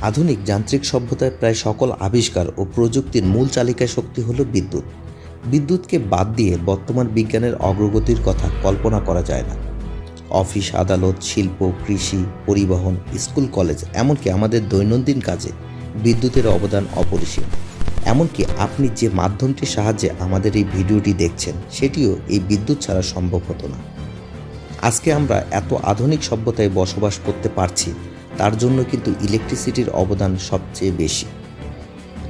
আধুনিক যান্ত্রিক সভ্যতায় প্রায় সকল আবিষ্কার ও প্রযুক্তির মূল চালিকা শক্তি হল বিদ্যুৎ। বিদ্যুৎকে বাদ দিয়ে বর্তমান বিজ্ঞানের অগ্রগতির কথা কল্পনা করা যায় না। অফিস, আদালত, শিল্প, কৃষি, পরিবহন, স্কুল, কলেজ, এমনকি আমাদের দৈনন্দিন কাজে বিদ্যুতের অবদান অপরিসীম। এমনকি আপনি যে মাধ্যমটির সাহায্যে আমাদের এই ভিডিওটি দেখছেন, সেটিও এই বিদ্যুৎ ছাড়া সম্ভব হতো না। আজকে আমরা এত আধুনিক সভ্যতায় বসবাস করতে পারছি, তার জন্য কিন্তু ইলেকট্রিসিটির অবদান সবচেয়ে বেশি।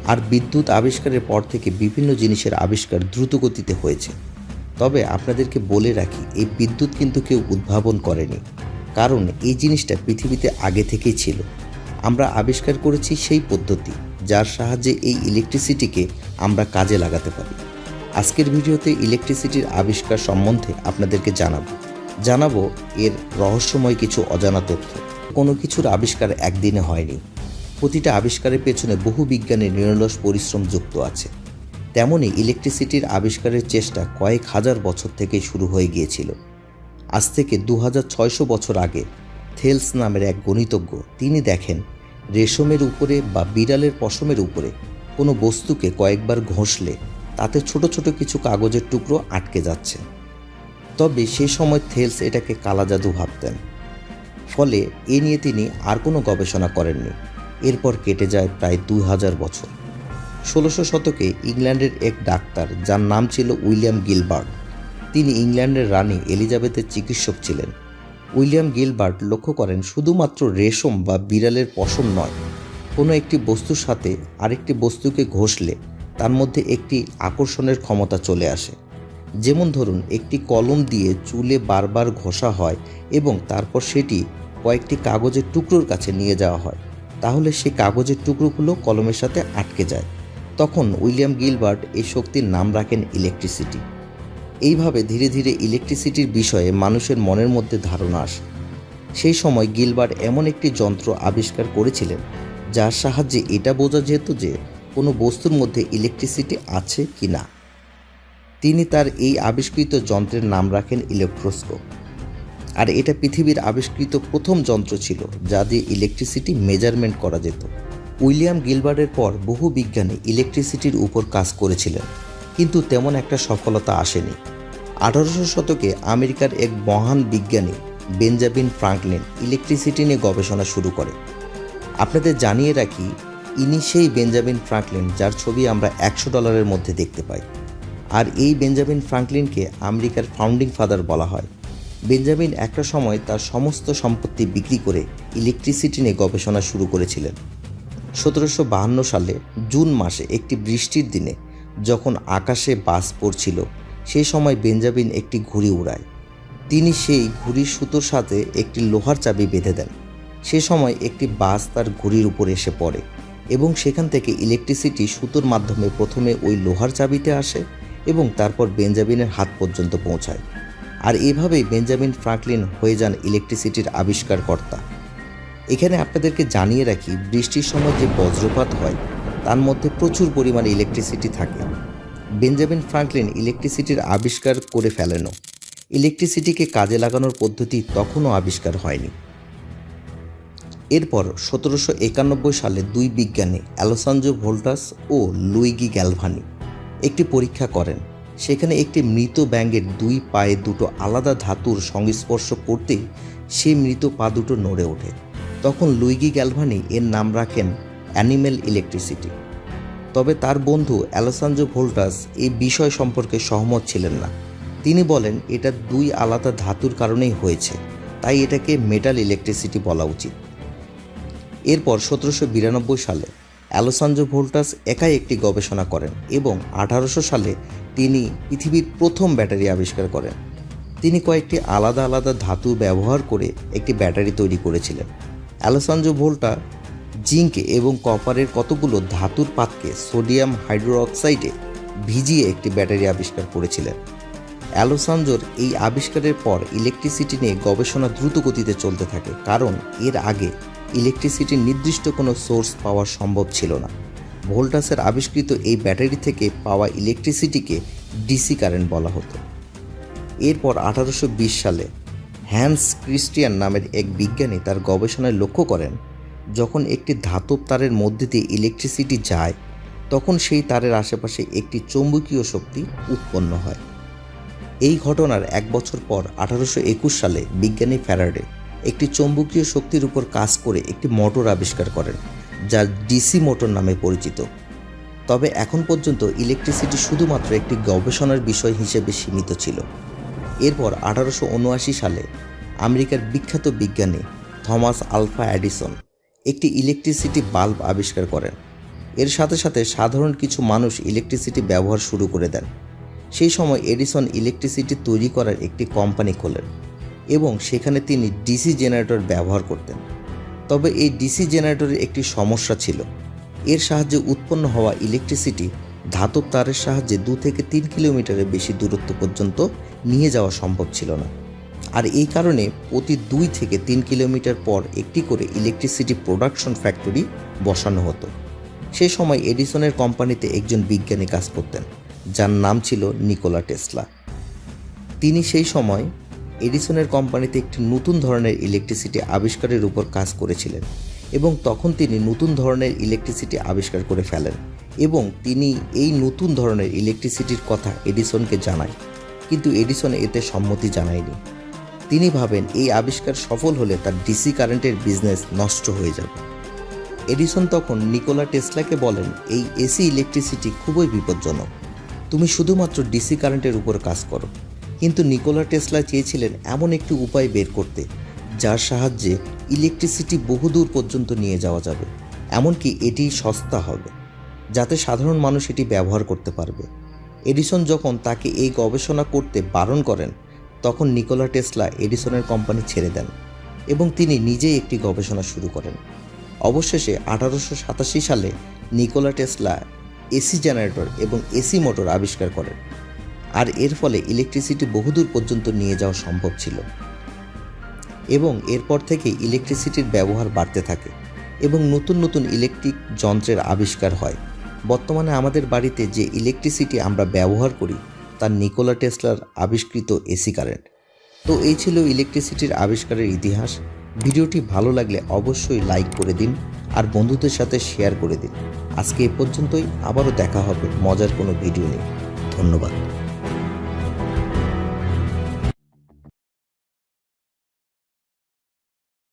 আর বিদ্যুৎ আবিষ্কারের পর থেকে বিভিন্ন জিনিসের আবিষ্কার দ্রুত গতিতে হয়েছে। তবে আপনাদেরকে বলে রাখি, এই বিদ্যুৎ কিন্তু কেউ উদ্ভাবন করেনি, কারণ এই জিনিসটা পৃথিবীতে আগে থেকেই ছিল। আমরা আবিষ্কার করেছি সেই পদ্ধতি যার সাহায্যে এই ইলেকট্রিসিটিকে আমরা কাজে লাগাতে পারি। আজকের ভিডিওতে ইলেকট্রিসিটির আবিষ্কার সম্বন্ধে আপনাদেরকে জানাবো এর রহস্যময় কিছু অজানা তথ্য। কোনো কিছুর আবিষ্কার একদিনে হয়নি। প্রতিটা আবিষ্কারের পেছনে বহু বিজ্ঞানের নিরলস পরিশ্রম যুক্ত আছে। তেমনই ইলেকট্রিসিটির আবিষ্কারের চেষ্টা কয়েক হাজার বছর থেকেই শুরু হয়ে গিয়েছিল। আজ থেকে 2600 বছর আগে থেলস নামের এক গণিতজ্ঞ, তিনি দেখেন রেশমের উপরে বা বিড়ালের পশমের উপরে কোনো বস্তুকে কয়েকবার ঘষলে তাতে ছোট ছোট কিছু কাগজের টুকরো আটকে যাচ্ছে। তবে সে সময় থেলস এটাকে কালা জাদু ভাবতেন। ফলে এ নিয়ে তিনি আর কোনো গবেষণা করেননি। এরপর কেটে যায় প্রায় 2000 বছর। 1600 শতকে ইংল্যান্ডের এক ডাক্তার, যার নাম ছিল উইলিয়াম গিলবার্ট, তিনি ইংল্যান্ডের রানী এলিজাবেথের চিকিৎসক ছিলেন। উইলিয়াম গিলবার্ট লক্ষ্য করেন শুধুমাত্র রেশম বা বিড়ালের পশম নয়, কোনো একটি বস্তুর সাথে আরেকটি বস্তুকে ঘষলে তার মধ্যে একটি আকর্ষণের ক্ষমতা চলে আসে। যেমন ধরুন, একটি কলম দিয়ে চুলে বারবার ঘষা হয় এবং তারপর সেটি কয়েকটি কাগজের টুকরোর কাছে নিয়ে যাওয়া হয়, তাহলে সেই কাগজের টুকরোগুলো কলমের সাথে আটকে যায়। তখন উইলিয়াম গিলবার্ট এই শক্তির নাম রাখেন ইলেকট্রিসিটি। এইভাবে ধীরে ধীরে ইলেকট্রিসিটির বিষয়ে মানুষের মনের মধ্যে ধারণা আসে। সেই সময় গিলবার্ট এমন একটি যন্ত্র আবিষ্কার করেছিলেন যার সাহায্যে এটা বোঝা যেত যে কোনো বস্তুর মধ্যে ইলেকট্রিসিটি আছে কি না। তিনি তার এই আবিষ্কৃত যন্ত্রের নাম রাখেন ইলেকট্রোস্কোপ। আর এটা পৃথিবীর আবিষ্কৃত প্রথম যন্ত্র ছিল যা দিয়ে ইলেকট্রিসিটি মেজারমেন্ট করা যেত। উইলিয়াম গিলবার্টের পর বহু বিজ্ঞানী ইলেকট্রিসিটির উপর কাজ করেছিলেন, কিন্তু তেমন একটা সফলতা আসেনি। 1800 শতকে আমেরিকার এক মহান বিজ্ঞানী বেঞ্জামিন ফ্রাঙ্কলিন ইলেকট্রিসিটি নিয়ে গবেষণা শুরু করে। আপনাদের জানিয়ে রাখি, ইনি সেই বেঞ্জামিন ফ্রাঙ্কলিন যার ছবি আমরা $100 মধ্যে দেখতে পাই। আর এই বেঞ্জামিন ফ্রাঙ্কলিনকে আমেরিকার ফাউন্ডিং ফাদার বলা হয়। বেঞ্জামিন একটা সময় তার সমস্ত সম্পত্তি বিক্রি করে ইলেকট্রিসিটি নিয়ে গবেষণা শুরু করেছিলেন। 1752 সালে জুন মাসে একটি বৃষ্টির দিনে যখন আকাশে বাজ পড়ছিল, সেই সময় বেঞ্জামিন একটি ঘুড়ি উড়ায়। তিনি সেই ঘুড়ির সুতোর সাথে একটি লোহার চাবি বেঁধে দেন। সে সময় একটি বাজ তার ঘুড়ির উপর এসে পড়ে এবং সেখান থেকে ইলেকট্রিসিটি সুতোর মাধ্যমে প্রথমে ওই লোহার চাবিতে আসে এবং তারপর বেঞ্জামিনের হাত পর্যন্ত পৌঁছায়। আর এভাবেই বেঞ্জামিন ফ্রাঙ্কলিন হয়ে যান ইলেকট্রিসিটির আবিষ্কারকর্তা। এখানে আপনাদেরকে জানিয়ে রাখি, বৃষ্টির সময় যে বজ্রপাত হয় তার মধ্যে প্রচুর পরিমাণে ইলেকট্রিসিটি থাকে। বেঞ্জামিন ফ্রাঙ্কলিন ইলেকট্রিসিটির আবিষ্কার করে ফেলেনও। ইলেকট্রিসিটিকে কাজে লাগানোর পদ্ধতি তখনও আবিষ্কার হয়নি। এরপর 1791 সালে দুই বিজ্ঞানী আলেসান্দ্রো ভোল্টাস ও লুইগি গ্যালভানি একটি পরীক্ষা করেন। সেখানে একটি মৃত ব্যাঙের দুই পায়ে দুটো আলাদা ধাতুর সংস্পর্শ করতেই সেই মৃত পা দুটো নড়ে ওঠে। তখন লুইগি গ্যালভানি এর নাম রাখেন অ্যানিম্যাল ইলেকট্রিসিটি। তবে তার বন্ধু আলেসান্দ্রো ভোল্টাস এই বিষয় সম্পর্কে সহমত ছিলেন না। তিনি বলেন এটা দুই আলাদা ধাতুর কারণেই হয়েছে, তাই এটাকে মেটাল ইলেকট্রিসিটি বলা উচিত। এরপর 1792 সালে আলেসান্দ্রো ভোল্টাস একাই একটি গবেষণা করেন এবং 1800 সালে তিনি পৃথিবীর প্রথম ব্যাটারি আবিষ্কার করেন। তিনি কয়েকটি আলাদা আলাদা ধাতু ব্যবহার করে একটি ব্যাটারি তৈরি করেছিলেন। আলেসান্দ্রো ভোল্টা জিঙ্ক এবং কপারের কতগুলো ধাতুর পাতকে সোডিয়াম হাইড্রোক্সাইডে ভিজিয়ে একটি ব্যাটারি আবিষ্কার করেছিলেন। আলেসান্দ্রোর এই আবিষ্কারের পর ইলেকট্রিসিটি নিয়ে গবেষণা দ্রুত গতিতে চলতে থাকে, কারণ এর আগে ইলেকট্রিসিটির নির্দিষ্ট কোনো সোর্স পাওয়া সম্ভব ছিল না। ভোল্টাসের আবিষ্কৃত এই ব্যাটারি থেকে পাওয়া ইলেকট্রিসিটিকে ডিসি কারেন্ট বলা হতো। এরপর 1820 সালে হ্যান্স ক্রিস্টিয়ান নামের এক বিজ্ঞানী তার গবেষণায় লক্ষ্য করেন যখন একটি ধাতব তারের মধ্যে দিয়ে ইলেকট্রিসিটি যায় তখন সেই তারের আশেপাশে একটি চৌম্বকীয় শক্তি উৎপন্ন হয়। এই ঘটনার 1 বছর পর 1821 সালে বিজ্ঞানী ফ্যারাডে একটি চৌম্বকীয় শক্তির উপর কাজ করে একটি মোটর আবিষ্কার করেন, যা ডিসি মোটর নামে পরিচিত। তবে এখন পর্যন্ত ইলেকট্রিসিটি শুধুমাত্র একটি গবেষণার বিষয় হিসেবে সীমিত ছিল। এরপর 1879 সালে আমেরিকার বিখ্যাত বিজ্ঞানী থমাস আলভা এডিসন একটি ইলেকট্রিসিটি বাল্ব আবিষ্কার করেন। এর সাথে সাথে সাধারণ কিছু মানুষ ইলেকট্রিসিটি ব্যবহার শুরু করে দেন। সেই সময় এডিসন ইলেকট্রিসিটি তৈরি করার একটি কোম্পানি খোলেন এবং সেখানে তিনি ডিসি জেনারেটর ব্যবহার করতেন। তবে এই ডিসি জেনারেটরের একটি সমস্যা ছিল, এর সাহায্যে উৎপন্ন হওয়া ইলেকট্রিসিটি ধাতব তারের সাহায্যে 2 থেকে 3 কিলোমিটারের বেশি দূরত্ব পর্যন্ত নিয়ে যাওয়া সম্ভব ছিল না। আর এই কারণে প্রতি 2 থেকে 3 কিলোমিটার পর একটি করে ইলেকট্রিসিটি প্রোডাকশন ফ্যাক্টরি বসানো হতো। সেই সময় এডিসনের কোম্পানিতে একজন বিজ্ঞানী কাজ করতেন, যার নাম ছিল নিকোলা টেসলা। তিনি সেই সময় এডিসনের কোম্পানিতে একটি নতুন ধরনের ইলেকট্রিসিটি আবিষ্কারের উপর কাজ করেছিলেন এবং তখন তিনি নতুন ধরনের ইলেকট্রিসিটি আবিষ্কার করে ফেলেন এবং তিনি এই নতুন ধরনের ইলেকট্রিসিটির কথা এডিসনকে জানায়, কিন্তু এডিসন এতে সম্মতি জানায়নি। তিনি ভাবেন এই আবিষ্কার সফল হলে তার ডিসি কারেন্টের বিজনেস নষ্ট হয়ে যাবে। এডিসন তখন নিকোলা টেসলাকে বলেন, এই এসি ইলেকট্রিসিটি খুবই বিপজ্জনক, তুমি শুধুমাত্র ডিসি কারেন্টের উপর কাজ করো। কিন্তু নিকোলা টেসলা চেয়েছিলেন এমন একটি উপায় বের করতে যার সাহায্যে ইলেকট্রিসিটি বহুদূর পর্যন্ত নিয়ে যাওয়া যাবে, এমনকি এটি সস্তা হবে, যাতে সাধারণ মানুষ এটি ব্যবহার করতে পারবে। এডিসন যখন তাকে এই গবেষণা করতে বারণ করেন তখন নিকোলা টেসলা এডিসনের কোম্পানি ছেড়ে দেন এবং তিনি নিজেই একটি গবেষণা শুরু করেন। অবশেষে 1887 সালে নিকোলা টেসলা এসি জেনারেটর এবং এসি মোটর আবিষ্কার করেন, আর এর ফলে ইলেকট্রিসিটি বহুদূর পর্যন্ত নিয়ে যাওয়া সম্ভব ছিল। এবং এরপর থেকে ইলেকট্রিসিটির ব্যবহার বাড়তে থাকে এবং নতুন নতুন ইলেকট্রিক যন্ত্রের আবিষ্কার হয়। বর্তমানে আমাদের বাড়িতে যে ইলেকট্রিসিটি আমরা ব্যবহার করি তা নিকোলা টেসলার আবিষ্কৃত এসি কারেন্ট। তো এই ছিল ইলেকট্রিসিটির আবিষ্কারের ইতিহাস। ভিডিওটি ভালো লাগলে অবশ্যই লাইক করে দিন আর বন্ধুদের সাথে শেয়ার করে দিন। আজকে এ পর্যন্তই, আবারও দেখা হবে মজার কোনো ভিডিও নিয়ে। ধন্যবাদ।